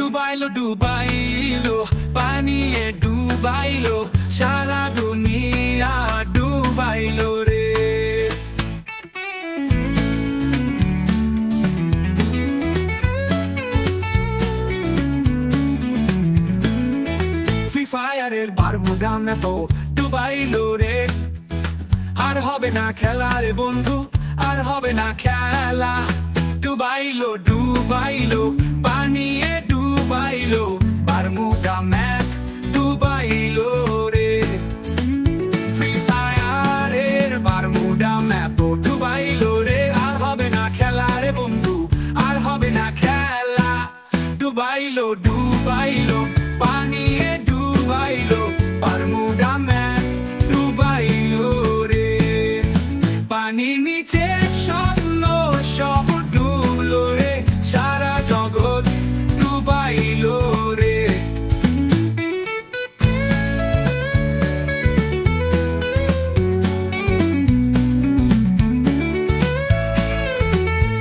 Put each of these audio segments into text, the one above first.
ডুবাইলো ডুবাইলো পানিয়ে ডুবাইলো সারা দুনিয়া ডুবাইলো রে। ফ্রি ফায়ারের বারমুডা ম্যাপও ডুবাইলো রে। আর হবে না খেলা রে বন্ধু, আর হবে না খেলা। ডুবাইলো ডুবাইলো পানিয়ে ডুবাইলো বারমুডা ম্যাপ ডুবাইলো রে। ফ্রি ফায়ারের বারমুডা ম্যাপও ডুবাইলো রে। আর হবে না খেলা রে বন্ধু, আর হবে না খেলা। ডুবাইলো ডুবাইলো পানিয়ে ডুবাইলো বারমুডা ম্যাপ ডুবাইলো রে। পানির নিচে স্বপ্ন সব ডুবলো রে, সারা জগৎ ডুবাইলো রে।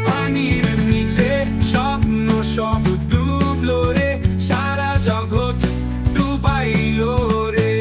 পানির নিচে স্বপ্ন সব ডুবলো রে, সারা জগৎ ডুবাইলো রে।